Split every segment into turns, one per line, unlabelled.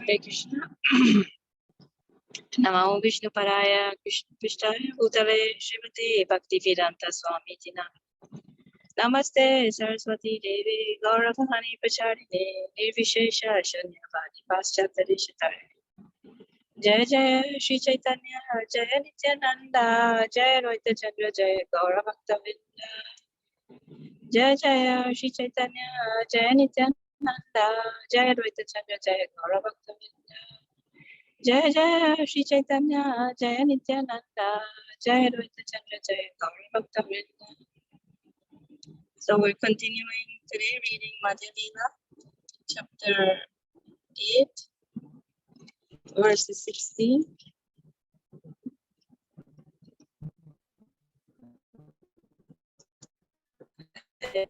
Hare Krishna. Namo Vishnu Paraya Krishna Pishtaya Bhutale Srimati Bhakti Vedanta Swami Tina. Namaste Saraswati Devi Gauravani Pacharine Nirvishesha Shanyavadi Paschatadishatare. Jaya Jaya Shri Chaitanya Jaya Nityananda Jaya Roita Chandra Jaya Gauravakta Vinda. Jaya Jaya Shri Chaitanya Jaya Nityananda Jaya Roita Chandra Jaya Gauravakta Vinda. Jaya Jaya Shri Chaitanya Jaya Nityananda Jaya Advaita Chandra Jaya Gauri Bhakta Vrinda. So we're continuing today reading Madhya Lila, chapter 8, verses 16. And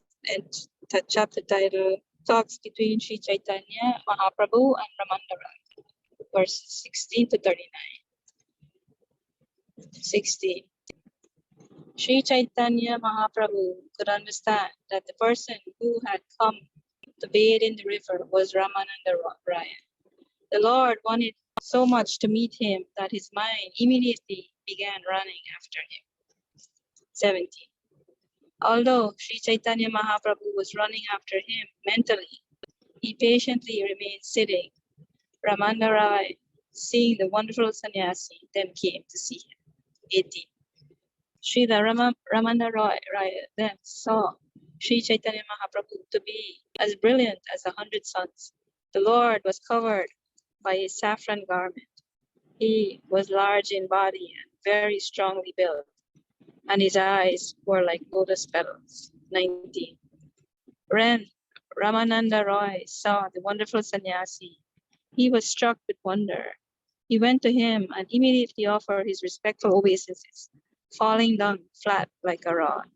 the chapter title talks between Sri Chaitanya Mahaprabhu and Ramandara, verses 16 to 39. 16. Sri Chaitanya Mahaprabhu could understand that the person who had come to bathe in the river was Ramananda Raya. The Lord wanted so much to meet him that his mind immediately began running after him. 17. Although Sri Chaitanya Mahaprabhu was running after him mentally, he patiently remained sitting. Ramananda Raya, seeing the wonderful sannyasi, then came to see him. 18. Srila Ramananda Raya then saw Sri Chaitanya Mahaprabhu to be as brilliant as 100 suns. The Lord was covered by a saffron garment. He was large in body and very strongly built, and his eyes were like lotus petals. 19. When Ramananda Roy saw the wonderful sannyasi, he was struck with wonder. He went to him and immediately offered his respectful obeisances, falling down flat like a rod.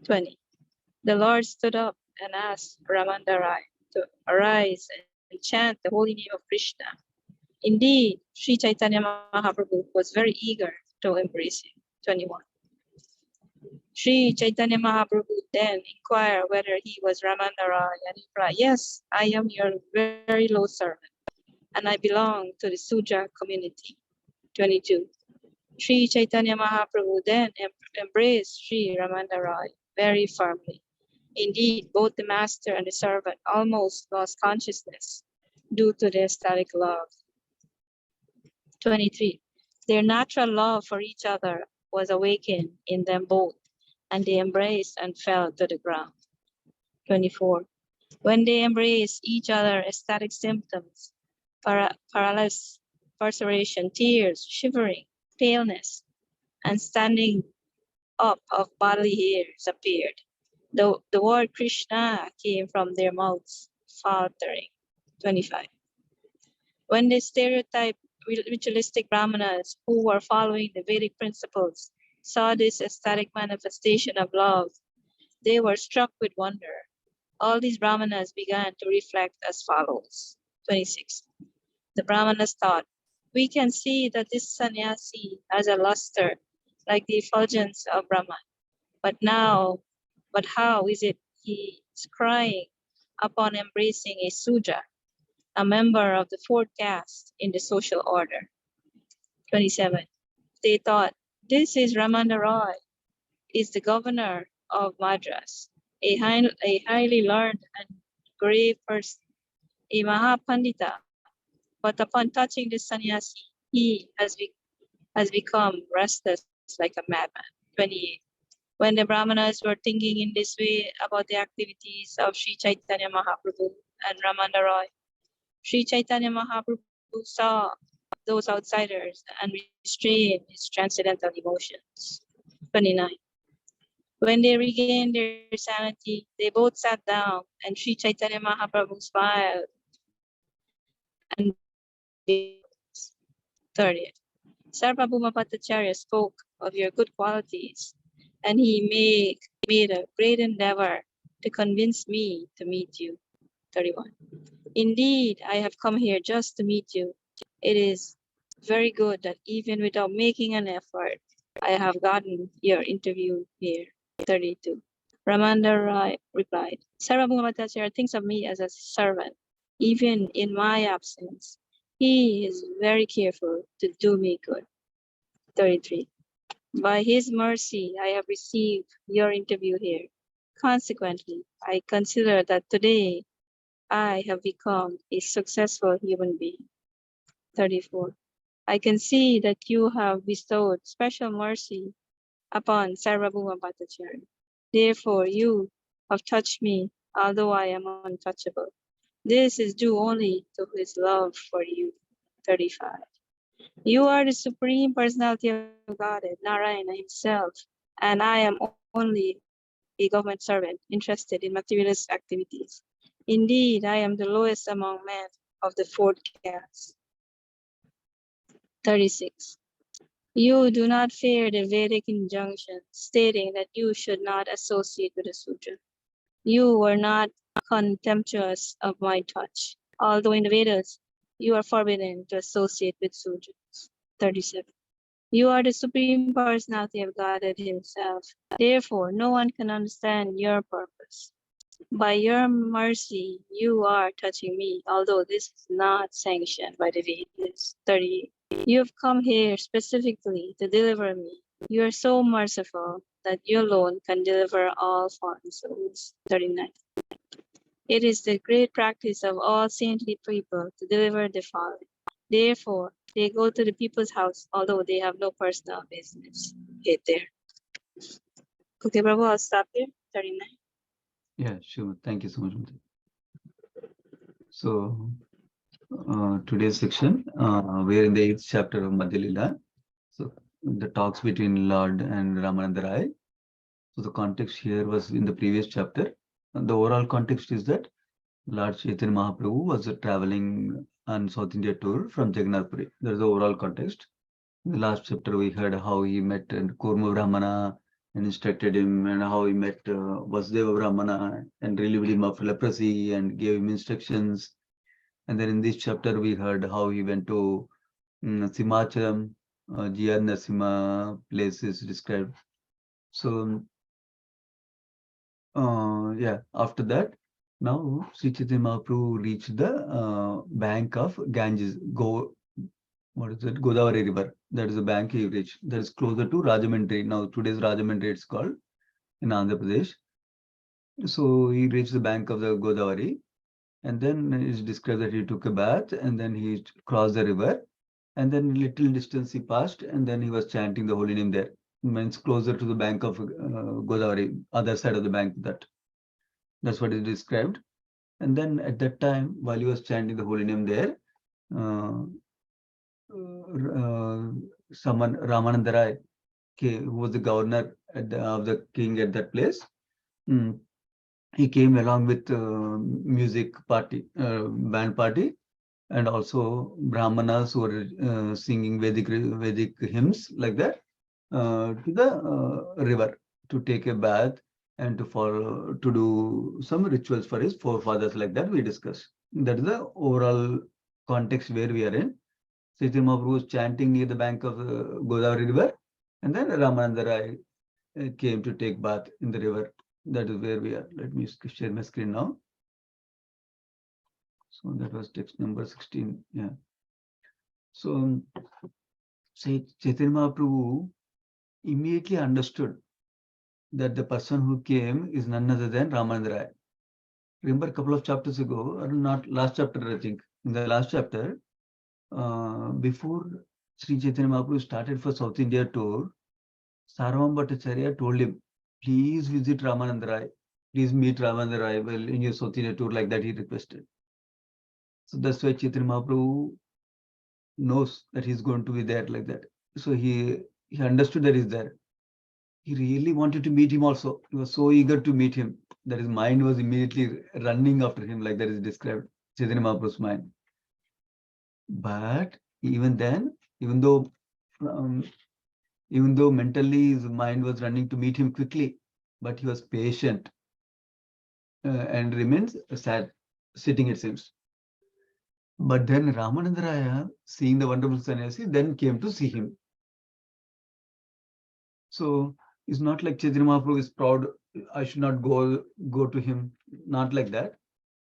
20. The Lord stood up and asked Ramananda Rai to arise and chant the holy name of Krishna. Indeed, Sri Chaitanya Mahaprabhu was very eager to embrace him. 21. Sri Chaitanya Mahaprabhu then inquired whether he was Ramananda Rai, and he replied, "Yes, I am your very low servant, and I belong to the Sudra community." 22. Sri Chaitanya Mahaprabhu then embraced Sri Ramananda Rai very firmly. Indeed, both the master and the servant almost lost consciousness due to their ecstatic love. 23. Their natural love for each other was awakened in them both, and they embraced and fell to the ground. 24. When they embraced each other, ecstatic symptoms, paralysis, perspiration, tears, shivering, paleness, and standing up of bodily hairs appeared. The word Krishna came from their mouths, faltering. 25. When the stereotype ritualistic brahmanas who were following the Vedic principles saw this ecstatic manifestation of love, they were struck with wonder. All these brahmanas began to reflect as follows. 26. The brahmanas thought, "We can see that this sannyasi has a luster like the effulgence of Brahman. But how is it he is crying upon embracing a Sudra, a member of the fourth caste in the social order?" 27. They thought, "This is Ramananda Roy, is the governor of Madras, a highly learned and grave person, a Mahapandita. But upon touching the sannyasi, he has become restless like a madman." 28. When the brahmanas were thinking in this way about the activities of Sri Chaitanya Mahaprabhu and Ramananda Roy, Sri Chaitanya Mahaprabhu saw those outsiders and restrained his transcendental emotions. 29. When they regained their sanity, they both sat down, and Sri Chaitanya Mahaprabhu smiled and 30th. Sarvabhuma Bhattacharya spoke of your good qualities, and he made a great endeavor to convince me to meet you. 31. Indeed, I have come here just to meet you. It is very good that even without making an effort, I have gotten your interview here. 32. Ramananda Rai replied, "Sarvabhuma Bhattacharya thinks of me as a servant. Even in my absence, He is very careful to do me good. 33. By his mercy, I have received your interview here. Consequently, I consider that today I have become a successful human being. 34. I can see that you have bestowed special mercy upon Sarvabhuma Bhattacharya. Therefore, you have touched me, although I am untouchable. This is due only to his love for you. 35. You are the Supreme Personality of Godhead, Narayana himself, and I am only a government servant interested in materialist activities. Indeed, I am the lowest among men of the fourth caste. 36. You do not fear the Vedic injunction stating that you should not associate with a Sudra. You were not contemptuous of my touch, although in the Vedas you are forbidden to associate with Sudras. 37. You are the Supreme Personality of Godhead Himself. Therefore, no one can understand your purpose. By your mercy, you are touching me, although this is not sanctioned by the Vedas. 38. You have come here specifically to deliver me. You are so merciful that you alone can deliver all fallen souls. 39. It is the great practice of all saintly people to deliver the fallen. Therefore, they go to the people's house, although they have no personal business. Hit there. Okay, Prabhu, I'll stop here. 39.
Yeah, sure. Thank you so much, Madhya. So, today's section, we're in the 8th chapter of Madhya Lila. So, the talks between Lord and Ramananda Rai. So, the context here was in the previous chapter. And the overall context is that Lord Chaitanya Mahaprabhu was traveling on South India tour from Jagannath Puri. That is the overall context. In the last chapter, we heard how he met Kurma Brahmana and instructed him, and how he met Vasudeva Brahmana and relieved him of leprosy and gave him instructions. And then in this chapter, we heard how he went to Simachalam, Jiyad Nasima place is described. So, yeah, after that, now Sri Chaitanya Mahaprabhu reached the bank of Ganges, what is it? Godavari River. That is the bank he reached. That is closer to Rajahmundry. Now, today's Rajahmundry it's called in Andhra Pradesh. So he reached the bank of the Godavari, and then it's described that he took a bath, and then he crossed the river, and then little distance he passed, and then he was chanting the holy name there. Means closer to the bank of Godavari, other side of the bank. That's what is described. And then at that time, while he was chanting the holy name there, uh, someone Ramananda Rai, who was the governor of the king at that place, he came along with music party, band party, and also Brahmanas who were singing Vedic hymns like that to the river to take a bath and to do some rituals for his forefathers like that we discussed. That is the overall context where we are in. Chaitanya Mahaprabhu was chanting near the bank of the Godavari river, and then Ramananda Rai came to take bath in the river. That is where we are. Let me share my screen now. So that was text number 16. Yeah. So Chaitanya Mahaprabhu immediately understood that the person who came is none other than Ramananda Rai. Remember a couple of chapters ago, or not last chapter, I think. In the last chapter, before Sri Chaitanya Mahaprabhu started for South India tour, Sarvam Bhattacharya told him, please visit Ramananda Rai. Please meet Ramananda Rai in your South India tour, like that he requested. So that's why Chaitanya Mahaprabhu knows that he's going to be there like that. So he understood that he's there. He really wanted to meet him also. He was so eager to meet him that his mind was immediately running after him, like that is described, Chaitanya Mahaprabhu's mind. But even then, even though mentally his mind was running to meet him quickly, but he was patient and remains sad, sitting it seems. But then Ramananda Raya, seeing the wonderful sannyasi, then came to see him. So it's not like Chaitanya Mahaprabhu is proud, I should not go to him. Not like that.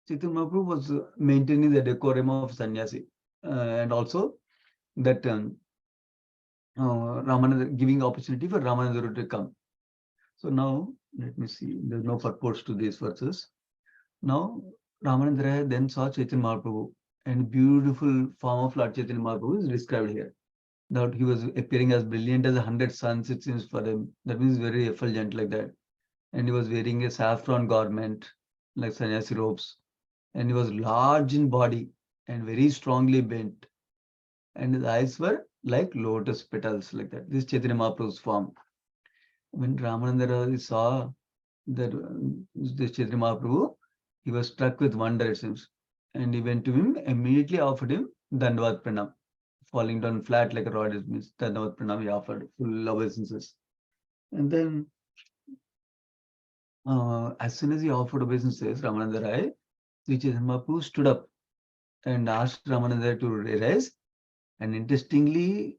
Chaitanya Mahaprabhu was maintaining the decorum of sannyasi. and also that Ramananda giving opportunity for Ramananda to come. So now let me see. There's no purports to these verses. Now Ramananda Raya then saw Chaitanya Mahaprabhu, and beautiful form of Lord Chaitanya Mahaprabhu is described here. That he was appearing as brilliant as 100 suns, it seems for him. That means very effulgent like that. And he was wearing a saffron garment, like sannyasi robes. And he was large in body and very strongly bent. And his eyes were like lotus petals, like that. This is Chaitanya Mahaprabhu's form. When Ramananda saw that this Chaitanya Mahaprabhu, he was struck with wonder, it seems. And he went to him, immediately offered him Dandavad Pranam. Falling down flat like a rod, it means Dandavad Pranam, he offered full obeisances. And then, as soon as he offered obeisances, Ramananda Rai, Sri Chaitanya Mahaprabhu stood up and asked Ramananda to rise. And interestingly,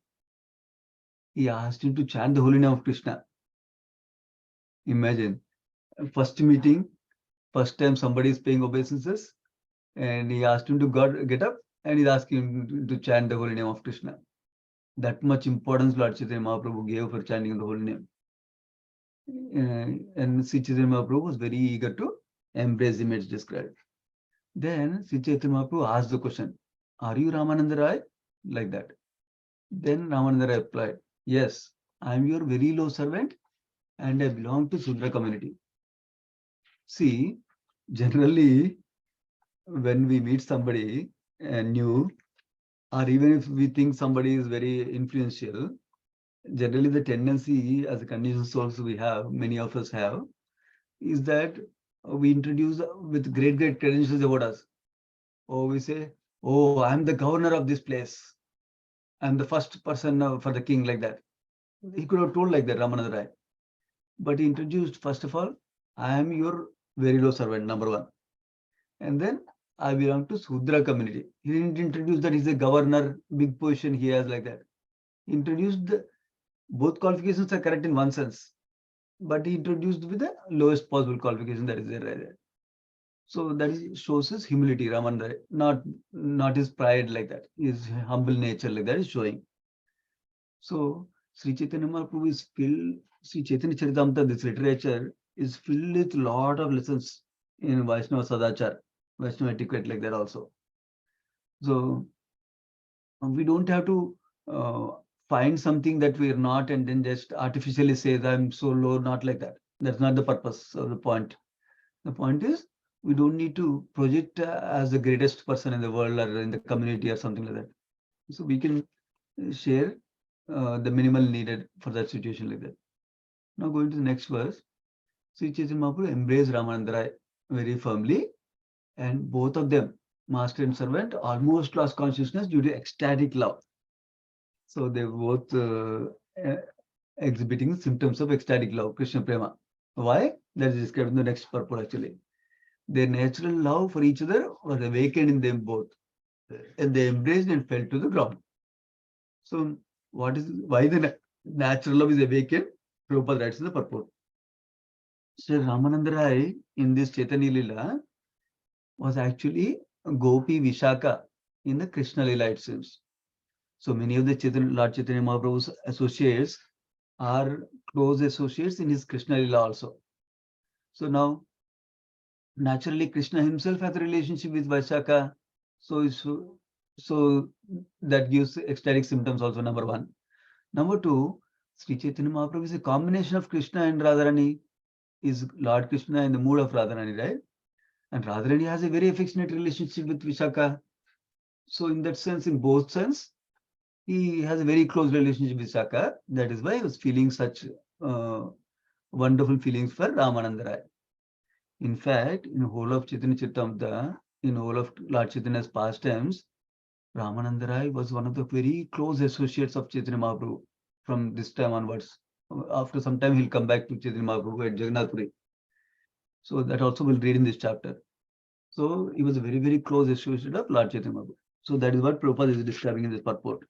he asked him to chant the holy name of Krishna. Imagine, first meeting, first time somebody is paying obeisances, and he asked him to get up, and he's asking him to chant the holy name of Krishna. That much importance Lord Chaitanya Mahaprabhu gave for chanting the holy name. And Sri Chaitanya Mahaprabhu was very eager to embrace him as described. Then Sri Chaitanya Mahaprabhu asked the question, "Are you Ramananda Rai?" Like that. Then Ramananda Rai replied, "Yes, I am your very low servant and I belong to Sudra community." See, generally, when we meet somebody new, or even if we think somebody is very influential, generally the tendency as a conditioned souls we have, many of us have, is that we introduce with great credentials about us. Or we say, "Oh, I'm the governor of this place. I'm the first person for the king," like that. He could have told like that, Ramananda Rai. But he introduced, first of all, "I am your very low servant, number one. And then I belong to Sudra community." He didn't introduce that he's a governor, big position he has like that. He introduced both qualifications are correct in one sense, but he introduced with the lowest possible qualification that is there right there. So that shows his humility, Ramananda, not his pride like that. His humble nature like that is showing. So Sri Chaitanya Mahaprabhu is filled, Sri Chaitanya Charitamrita, this literature is filled with lot of lessons in Vaishnava Sadachar, Vaishnava etiquette like that also. So we don't have to find something that we are not and then just artificially say that I'm so low, not like that. That's not the purpose of the point. The point is we don't need to project as the greatest person in the world or in the community or something like that. So we can share the minimal needed for that situation like that. Now going to the next verse, Sri Chaitanya Mahaprabhu embraced Ramananda Rai very firmly, and both of them, master and servant, almost lost consciousness due to ecstatic love. So they both exhibiting symptoms of ecstatic love, Krishna Prema. Why? That is described in the next purport actually. Their natural love for each other was awakened in them both, and they embraced and fell to the ground. So why the natural love is awakened? Prabhupada writes in the purport. So Ramananda Rai in this Chaitanya Lila was actually Gopi Vishaka in the Krishna Lila, it seems. So many of the Lord Chaitanya Mahaprabhu's associates are close associates in his Krishna Lila also. So now, naturally, Krishna himself has a relationship with Vaishaka. So that gives ecstatic symptoms also, number one. Number two, Sri Chaitanya Mahaprabhu is a combination of Krishna and Radharani. Is Lord Krishna in the mood of Radharani, right? And Radharani has a very affectionate relationship with Vishaka. So in that sense, in both sense, he has a very close relationship with Vishaka. That is why he was feeling such wonderful feelings for Ramananda Rai. In fact, in the whole of Chaitanya Charitamrita, in whole of Lord Chaitanya's pastimes, Ramananda Rai was one of the very close associates of Chaitanya Mahaprabhu from this time onwards. After some time, he'll come back to Chaitanya Mahaprabhu at Jagannath Puri. So that also we'll read in this chapter. So he was a very close associate of Lord Chaitanya Mahaprabhu. So that is what Prabhupada is describing in this purport.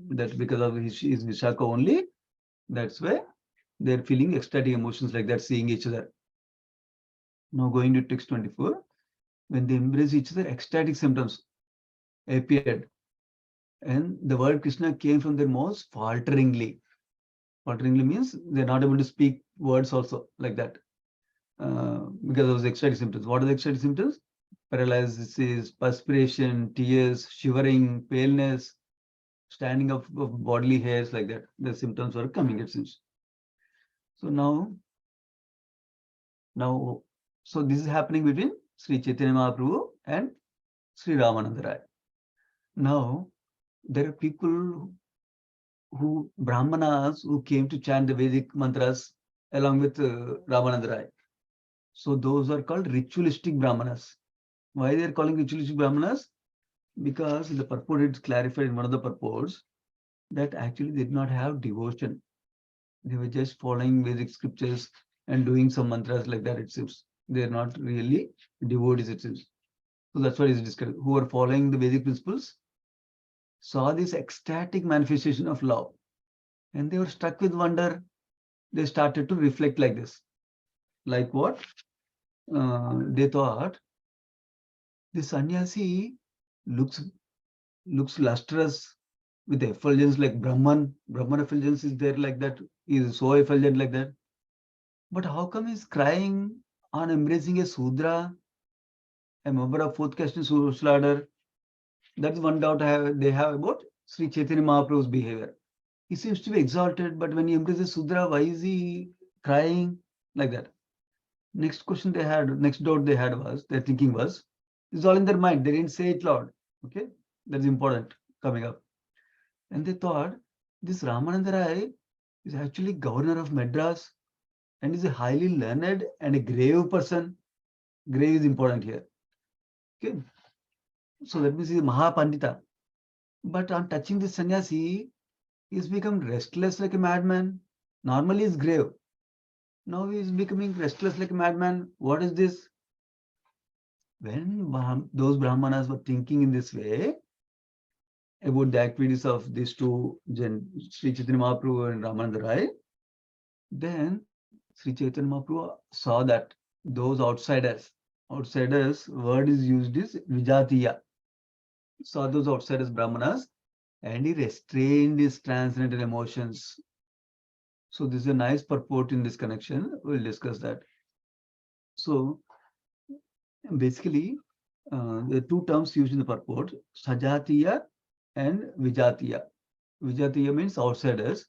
That because of his Vishaka only, that's why they're feeling ecstatic emotions like that, seeing each other. Now going to text 24, when they embrace each other, ecstatic symptoms appeared. And the word Krishna came from their mouths falteringly. Falteringly means they're not able to speak words also like that. Because of the excited symptoms. What are the excited symptoms? Paralysis, perspiration, tears, shivering, paleness, standing up of bodily hairs, like that. The symptoms were coming, it seems. So now, so this is happening between Sri Chaitanya Mahaprabhu and Sri Ramananda Rai. Now, there are people who, Brahmanas, who came to chant the Vedic mantras along with Ramananda Rai. So those are called ritualistic Brahmanas. Why they are calling ritualistic Brahmanas? Because in the purport it's clarified in one of the purports that actually they did not have devotion. They were just following Vedic scriptures and doing some mantras like that, it seems. They are not really devotees, it seems. So that's what is described. Who are following the Vedic principles saw this ecstatic manifestation of love. And they were struck with wonder. They started to reflect like this. Like what? They thought, this sannyasi looks lustrous with effulgence like Brahman. Brahman effulgence is there like that. He is so effulgent like that. But how come he's crying on embracing a Sudra, a member of fourth caste social order? That's one doubt they have about Sri Chaitanya Mahaprabhu's behavior. He seems to be exalted, but when he embraces Sudra, why is he crying like that? Next question they had, next doubt they had was, their thinking was, it's all in their mind. They didn't say it loud. Okay, that's important coming up. And they thought this Ramananda Rai is actually governor of Madras and is a highly learned and a grave person. Grave is important here. Okay, so that means he's a Mahapandita. But on touching this sannyasi, he's become restless like a madman. Normally he's grave. Now he is becoming restless like a madman. What is this? When those Brahmanas were thinking in this way about the activities of these two, Sri Chaitanya Mahaprabhu and Ramananda Rai, then Sri Chaitanya Mahaprabhu saw that those outsiders, word is used is Vijatiya, saw those outsiders Brahmanas, and he restrained his transcendental emotions. So this is a nice purport in this connection. We'll discuss that. So basically, the two terms used in the purport, Sajatiya and Vijatiya. Vijatiya means outsiders.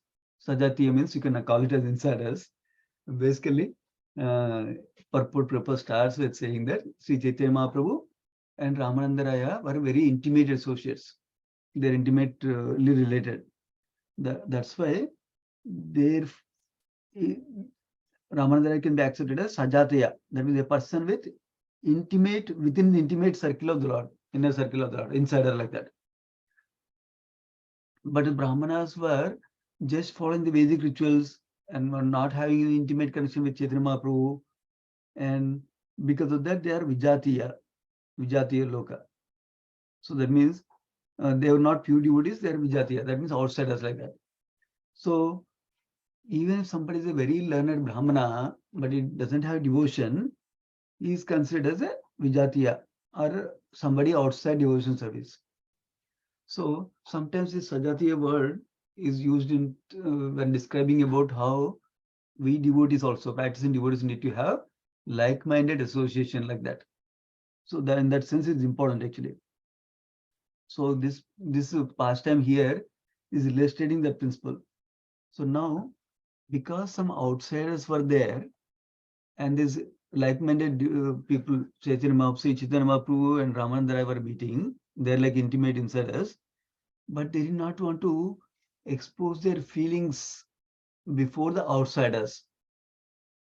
Sajatiya means you can call it as insiders. Basically, purport starts with saying that Sri Chaitanya Mahaprabhu and Ramananda Raya were very intimate associates. They're intimately related. That's why their Ramananda Raya can be accepted as Sajatiya. That means a person with within the intimate circle of the Lord, inner circle of the Lord, insider like that. But the Brahmanas were just following the Vedic rituals and were not having an intimate connection with Chaitanya Mahaprabhu. And because of that, they are Vijatiya Loka. So that means they were not pure devotees, they are Vijatiya. That means outsiders like that. So even if somebody is a very learned Brahmana, but he doesn't have devotion, he is considered as a Vijatiya or somebody outside devotion service. So sometimes this Sajatiya word is used in when describing about how we devotees also, practicing devotees, need to have like-minded association like that. So that in that sense, it's important actually. So this pastime here is illustrating that principle. So now, because some outsiders were there, and these like-minded people, Chaitanya Mahaprabhu and Ramananda Rai were meeting, they're like intimate insiders, but they did not want to expose their feelings before the outsiders.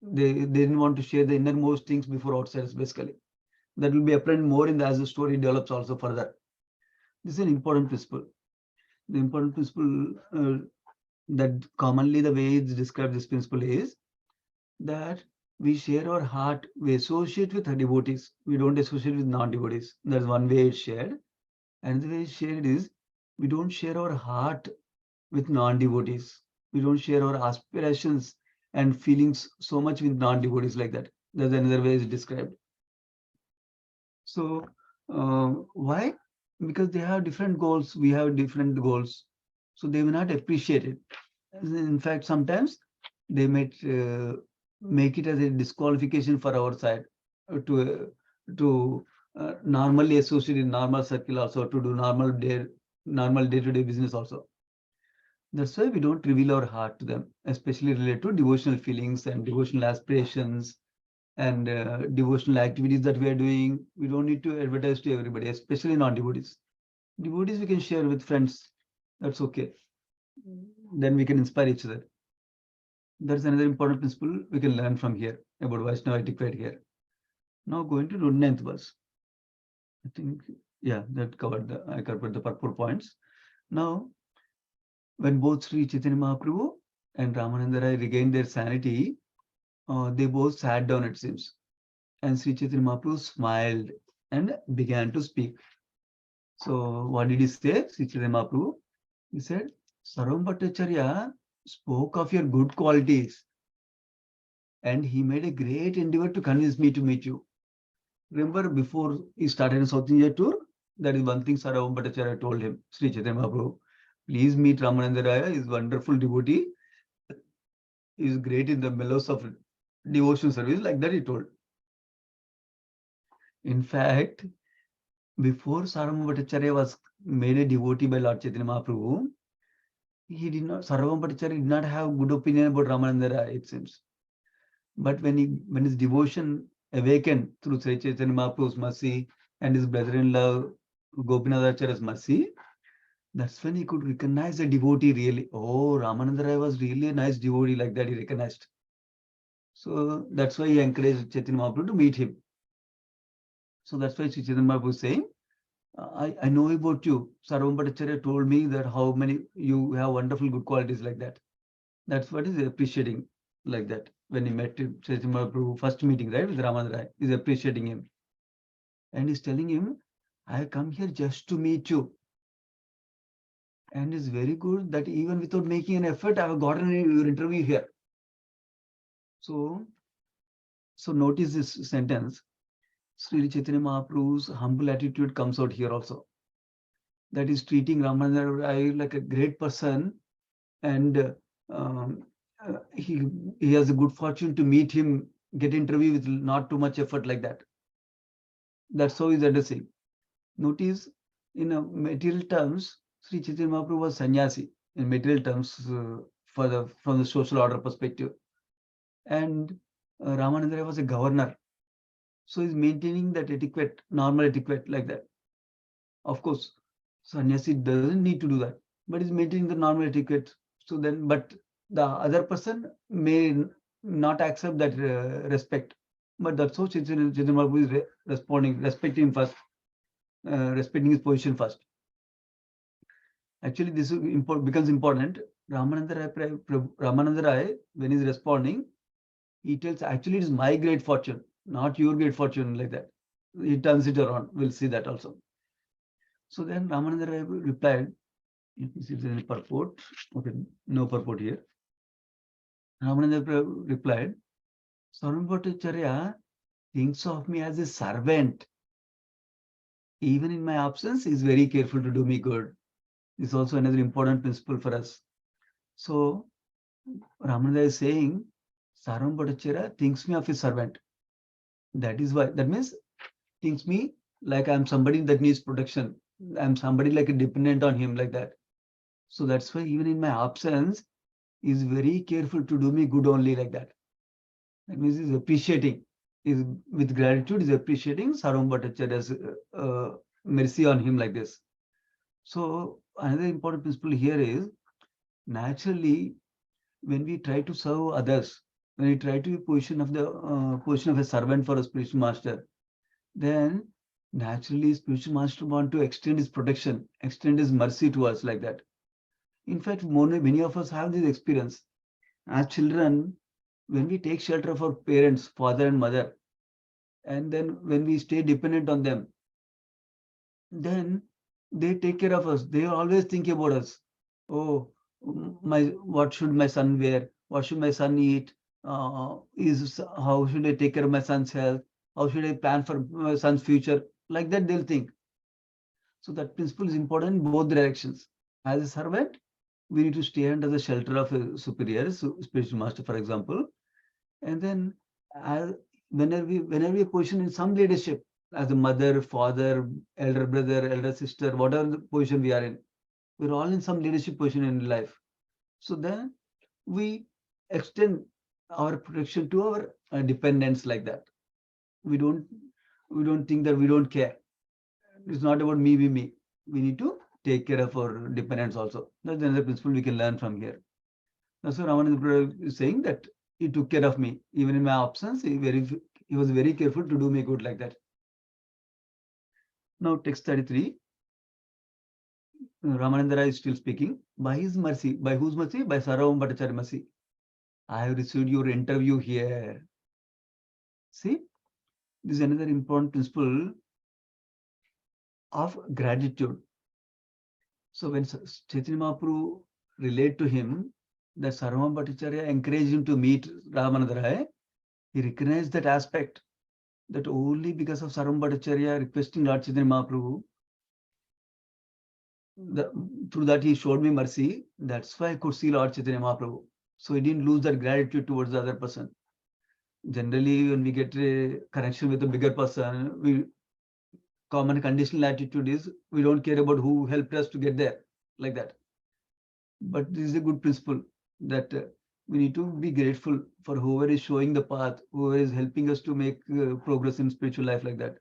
They didn't want to share the innermost things before outsiders, basically. That will be apparent more as the story develops also further. This is an important principle. The important principle that commonly the way it's described this principle is that we share our heart, we associate with our devotees, we don't associate with non-devotees. That's one way it's shared. And the way it's shared is we don't share our heart with non-devotees. We don't share our aspirations and feelings so much with non-devotees like that. That's another way it's described. So why? because they have different goals, we have different goals, so they will not appreciate it. In fact, sometimes they might make it as a disqualification for our side to normally associate in normal circle also, to do normal day-to-day business also. That's why we don't reveal our heart to them, especially related to devotional feelings and devotional aspirations and devotional activities that we are doing. We don't need to advertise to everybody, especially non-devotees. Devotees we can share with friends. That's okay. Then we can inspire each other. That's another important principle we can learn from here about Vaishnava etiquette here. Now going to 9th verse. I think, yeah, that I covered the purport points. Now, when both Sri Chaitanya Mahaprabhu and Ramananda Rai regained their sanity, they both sat down, it seems. And Sri Chaitanya Mahaprabhu smiled and began to speak. So what did he say, Sri Chaitanya Mahaprabhu? He said, Sarvam Bhattacharya spoke of your good qualities and he made a great endeavor to convince me to meet you. Remember, before he started a South India tour, that is one thing Sarvam Bhattacharya told him, Sri Chaitanya Mahaprabhu, please meet Ramananda Raya, he is wonderful devotee, he is great in the mellows of devotion service, like that he told. In fact, before Sarvam Bhattacharya was made a devotee by Lord Chaitanya Mahaprabhu, Sarvam Bhattacharya did not have good opinion about Ramananda Raya, it seems. But when his devotion awakened through Sri Chaitanya Mahaprabhu's mercy and his brother-in-law Gopinathacharya's mercy, that's when he could recognize a devotee really. Oh, Ramananda Rai was really a nice devotee, like that he recognized. So that's why he encouraged Chaitanya Mahaprabhu to meet him. So that's why Chaitanya Mahaprabhu is saying, I know about you. Sarvam Bhattacharya told me that how many you have wonderful good qualities like that. That's what he's appreciating like that. When he met Chaitanya Mahaprabhu, first meeting, right, with Ramananda Rai, he's appreciating him. And he's telling him, I come here just to meet you. And it's very good that even without making an effort, I have gotten your interview here. So notice this sentence. Sri Chaitanya Mahaprabhu's humble attitude comes out here also. That is treating Ramananda Rai like a great person, and he has a good fortune to meet him, get interview with not too much effort like that. That's how he's addressing. Notice in material terms, Sri Chaitanya Mahaprabhu was sannyasi in material terms from the social order perspective, and Ramananda Rai was a governor. So he's maintaining that etiquette, normal etiquette like that. Of course, sannyasi doesn't need to do that, but he's maintaining the normal etiquette. So then, but the other person may not accept that respect. But that's how Chaitanya Mahaprabhu is responding, respecting him first, respecting his position first. Actually, this becomes important. Ramananda Rai, when he's responding, he tells, actually, it is my great fortune, not your great fortune, like that. He turns it around. We'll see that also. So then Ramananda Rai replied, let me see if there's any purport. Okay, no purport here. Ramananda Rai replied, Sarvam Bhattacharya thinks of me as a servant. Even in my absence, he is very careful to do me good. This is also another important principle for us. So Ramananda is saying, Sarvam Bhattacharya thinks me of his servant. That is why, that means thinks me like I'm somebody that needs protection. I'm somebody like a dependent on him, like that. So that's why even in my absence, he's very careful to do me good only, like that. That means he's appreciating, with gratitude, he's appreciating Sarvam Bhattacharya's mercy on him like this. So another important principle here is, naturally, when we try to serve others, when we try to be position of a servant for a spiritual master, then naturally spiritual master want to extend his protection, extend his mercy to us, like that. In fact, many of us have this experience. As children, when we take shelter of our parents, father and mother, and then when we stay dependent on them, then they take care of us. They always think about us. Oh, what should my son wear? What should my son eat? How should I take care of my son's health? How should I plan for my son's future? Like that, they'll think. So that principle is important in both directions. As a servant, we need to stay under the shelter of a superior, spiritual master, for example. And then whenever we position in some leadership, as a mother, father, elder brother, elder sister, whatever the position we are in, we're all in some leadership position in life. So then we extend our protection to our dependents like that. We don't think that we don't care. It's not about me, me. We need to take care of our dependents also. That's another principle we can learn from here. That's what Ramananda is saying, that he took care of me. Even in my absence, he was very careful to do me good like that. Now, text 33. Ramananda is still speaking. By his mercy, by whose mercy? By Sarvam Bhattacharya mercy. I have received your interview here. See, this is another important principle of gratitude. So when Chaitanya Mahaprabhu relate to him, that Sarvam Bhattacharya encouraged him to meet Ramananda, he recognized that aspect, that only because of Sarvam Bhattacharya requesting Lord Chaitanya Mahaprabhu, through that he showed me mercy. That's why I could see Lord Chaitanya Mahaprabhu. So he didn't lose that gratitude towards the other person. Generally, when we get a connection with a bigger person, common conditional attitude is we don't care about who helped us to get there, like that. But this is a good principle, that we need to be grateful for whoever is showing the path, whoever is helping us to make progress in spiritual life, like that.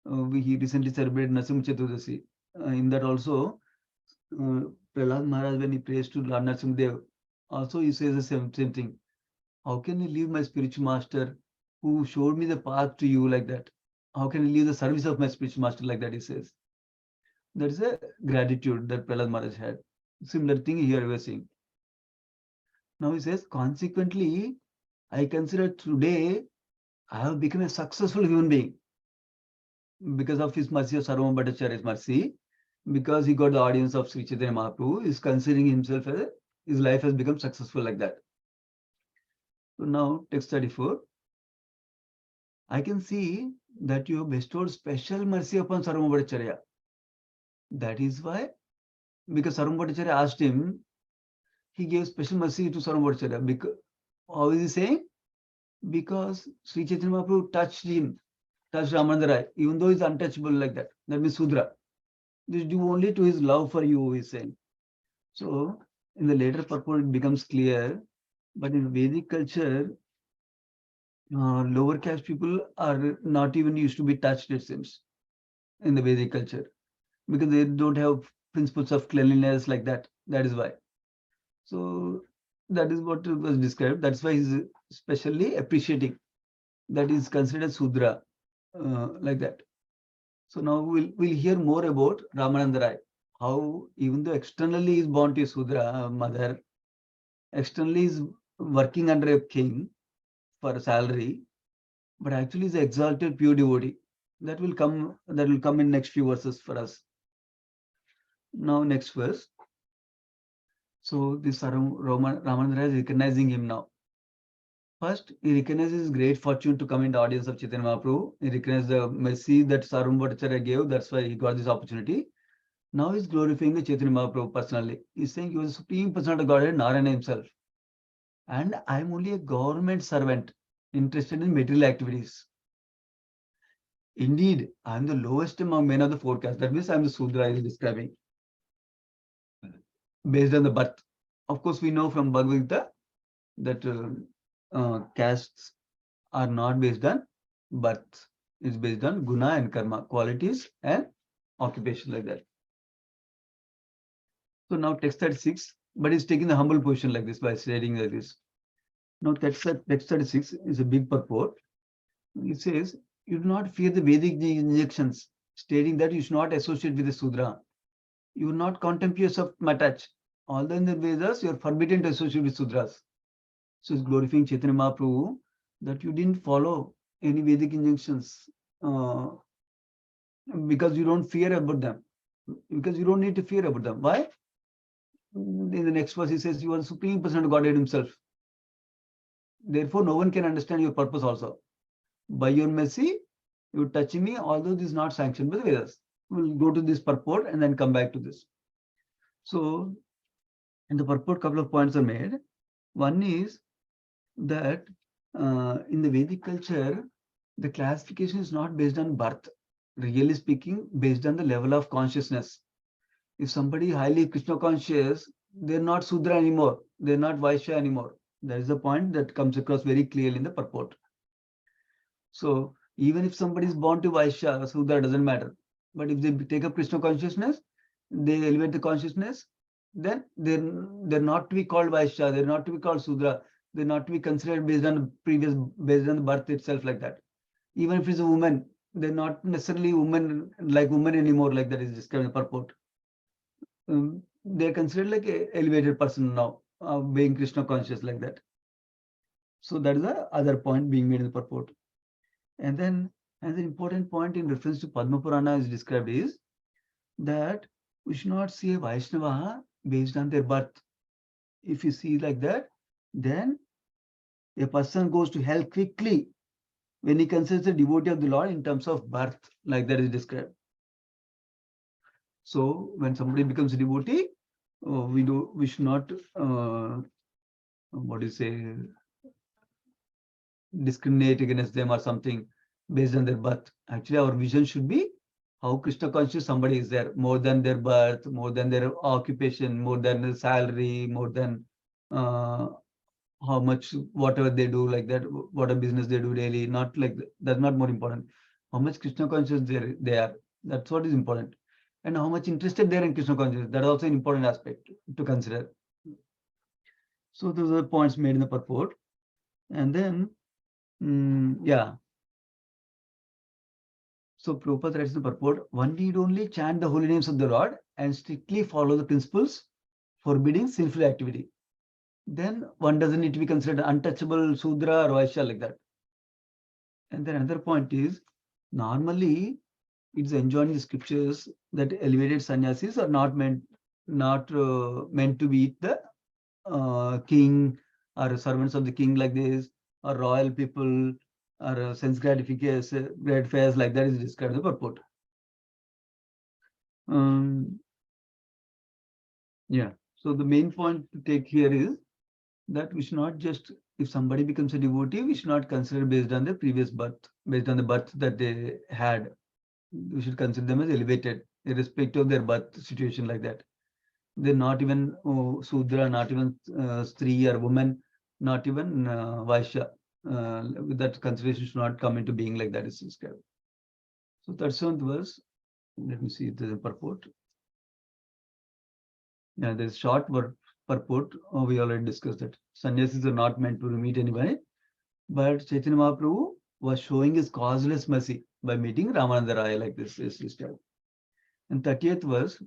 We recently celebrated Narasimha Chaturdasi. In that also, Prahlad Maharaj, when he prays to Lord Narasimha Dev, also he says the same thing. How can you leave my spiritual master who showed me the path to you, like that? How can I leave the service of my spiritual master, like that, he says. That is a gratitude that Prahlad Maharaj had. Similar thing here we are seeing. Now he says, consequently, I consider today I have become a successful human being because of his mercy, of Sarvam Bhattacharya's mercy, because he got the audience of Sri Chaitanya Mahaprabhu, is considering himself as his life has become successful, like that. So now, text 34. I can see that you have bestowed special mercy upon Sarvam Bhattacharya. That is why, because Sarvam Bhattacharya asked him, he gave special mercy to Sarvam Bhattacharya. Because, how is he saying? Because Sri Chaitanya Mahaprabhu touched him, touched Ramananda, even though he's untouchable, like that. That means Sudra. This is due only to his love for you, he's saying. So, in the later purport, it becomes clear. But in Vedic culture, lower caste people are not even used to be touched, it seems, in the Vedic culture, because they don't have principles of cleanliness, like that. That is why. So that is what was described. That's why he's especially appreciating that is considered Sudra, like that. So now we'll hear more about Ramananda Rai, how even though externally is born to a Sudra mother, externally is working under a king for a salary, but actually is an exalted pure devotee. That will come in next few verses for us. Now next verse. So this Ramananda is recognizing him now. First, he recognizes his great fortune to come in the audience of Chaitanya Mahaprabhu. He recognizes the mercy that Sarvam Bhattacharya gave. That's why he got this opportunity. Now he's glorifying the Chaitanya Mahaprabhu personally. He's saying he was the Supreme Personality of Godhead, Narayana himself. And I'm only a government servant interested in material activities. Indeed, I'm the lowest among men of the four castes. That means I'm the Sudra he's describing, based on the birth. Of course, we know from Bhagavad Gita that castes are not based on birth. It's based on guna and karma, qualities and occupation, like that. So now text 36, but he's taking the humble position like this by stating like this. Now text 36 is a big purport. It says, you do not fear the Vedic injunctions, stating that you should not associate with the Sudra. You will not contempt yourself my touch. Although in the Vedas, you are forbidden to associate with Sudras. So it's glorifying Chaitanya Mahaprabhu that you didn't follow any Vedic injunctions because you don't fear about them. Because you don't need to fear about them. Why? In the next verse, he says, you are the Supreme Personality of Godhead himself. Therefore, no one can understand your purpose also. By your mercy, you touching me, although this is not sanctioned by the Vedas. we'll go to this purport and then come back to this. So in the purport, couple of points are made. One is that in the Vedic culture, the classification is not based on birth. Really speaking, based on the level of consciousness. If somebody highly Krishna conscious, they're not Sudra anymore. They're not Vaishya anymore. That is the point that comes across very clearly in the purport. So even if somebody is born to Vaishya, Sudra doesn't matter. But if they take up Krishna consciousness, they elevate the consciousness, then they're not to be called Vaishya, they're not to be called Sudra, they're not to be considered based on the birth itself like that. Even if it's a woman, they're not necessarily women anymore, like that is described in the purport. They're considered like a elevated person now, being Krishna conscious like that. So that is the other point being made in the purport. And then another important point in reference to Padma Purana is described is that we should not see a Vaishnava based on their birth. If you see like that, then a person goes to hell quickly when he considers the devotee of the Lord in terms of birth, like that is described. So when somebody becomes a devotee, we should not discriminate against them or something based on their birth. Actually, our vision should be how Krishna conscious somebody is there, more than their birth, more than their occupation, more than their salary, more than how much, whatever they do, like that, what a business they do daily, not like that. That's not more important. How much Krishna conscious they are, that's what is important. And how much interested they are in Krishna consciousness, that's also an important aspect to consider. So those are the points made in the purport. And then, so Prabhupada writes in the purport, one need only chant the holy names of the Lord and strictly follow the principles forbidding sinful activity. Then one doesn't need to be considered untouchable, Sudra or Vaishya like that. And then another point is, normally it's enjoined in the scriptures that elevated sannyasis are not meant to be the king or servants of the king like this, or royal people, or sense gratifiers like that is described in the purport. So the main point to take here is that we should not just, if somebody becomes a devotee, we should not consider based on the previous birth, based on the birth that they had. We should consider them as elevated, irrespective of their birth situation like that. They're not even Sudra, not even Stree or woman, not even Vaishya. That consideration should not come into being like that is described. So 37th verse, let me see if there's a purport. Yeah, there's short purport. We already discussed that. Sannyasis are not meant to meet anybody, but Chaitanya Mahaprabhu was showing his causeless mercy by meeting Ramananda Raya like this is described. And 30th verse,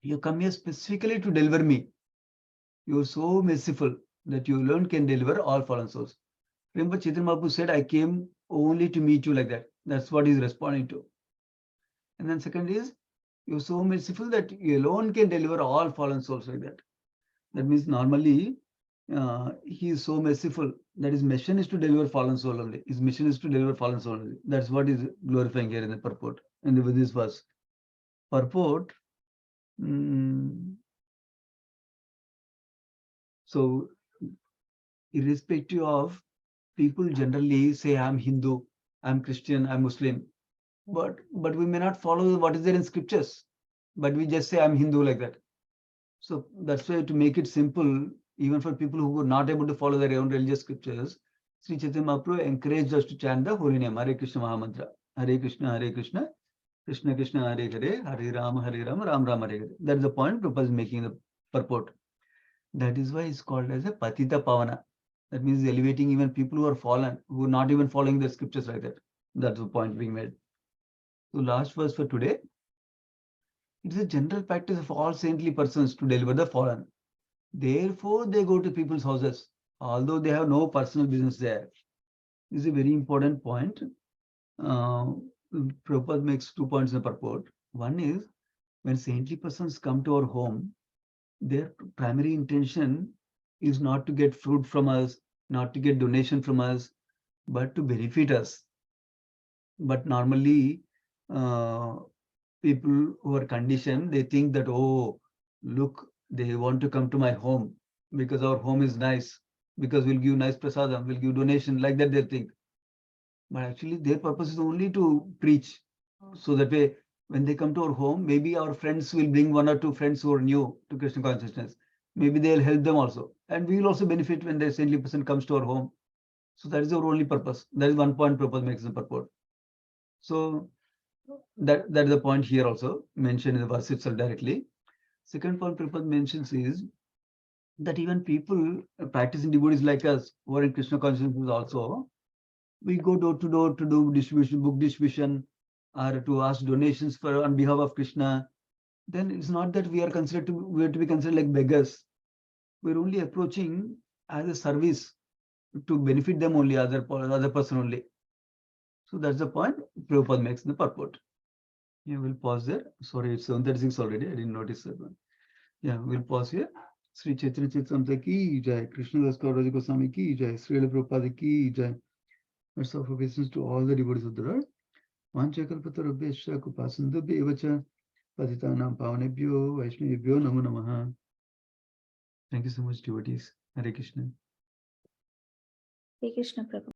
you come here specifically to deliver me. You are so merciful that you alone can deliver all fallen souls. Remember, Chaitanya Mahaprabhu said, I came only to meet you like that. That's what he's responding to. And then second is, you're so merciful that you alone can deliver all fallen souls like that. That means normally he is so merciful that his mission is to deliver fallen soul only. His mission is to deliver fallen soul only. That's what is glorifying here in the purport, in this verse. Purport. So irrespective of, people generally say, I'm Hindu, I'm Christian, I'm Muslim, but we may not follow what is there in scriptures, but we just say I'm Hindu like that. So that's why, to make it simple, even for people who were not able to follow their own religious scriptures, Sri Chaitanya Mahaprabhu encouraged us to chant the holy name, Hare Krishna Mahamantra, Hare Krishna, Krishna Krishna, Hare Hare, Hare Rama, Ram Ram, Hare Hare. That is the point Prabhupada is making in the purport. That is why it's called as a Patita Pavana. That means elevating even people who are fallen, who are not even following the scriptures like that. That's the point being made. So last verse for today. It is a general practice of all saintly persons to deliver the fallen. Therefore, they go to people's houses, although they have no personal business there. This is a very important point. Prabhupada makes 2 points in the purport. One is, when saintly persons come to our home, their primary intention is not to get food from us, not to get donation from us, but to benefit us. But normally, people who are conditioned, they think that, oh, look, they want to come to my home because our home is nice, because we'll give nice prasadam, we'll give donation, like that they think. But actually their purpose is only to preach. So that way, when they come to our home, maybe our friends will bring 1 or 2 friends who are new to Krishna consciousness. Maybe they'll help them also. And we will also benefit when the saintly person comes to our home. So that is our only purpose. That is one point Prabhupada makes the purport. So that is the point here also mentioned in the verse itself directly. Second point Prabhupada mentions is that even people practicing devotees like us who are in Krishna consciousness also, we go door to door to do distribution, book distribution, or to ask donations for on behalf of Krishna. Then it's not that we are we have to be considered like beggars. We're only approaching as a service to benefit them only, other person only. So that's the point Prabhupada makes in the purport. Yeah, we'll pause there. Sorry, it's 7:36 already. I didn't notice that one. Yeah, we'll pause here. Sri Chaitanya Charitamrita ki jai, Krishna Das Kaviraj Goswami ki jai, Srila Prabhupada ki jai. Let's offer obeisance to all the devotees of the Lord. Vanchakalpatarabhyascha kupasandabhya evacha patitanam pavanebhyo vaishnavibhyo namo namaha. Thank you so much, devotees. Hare Krishna.
Hare Krishna Prabhu.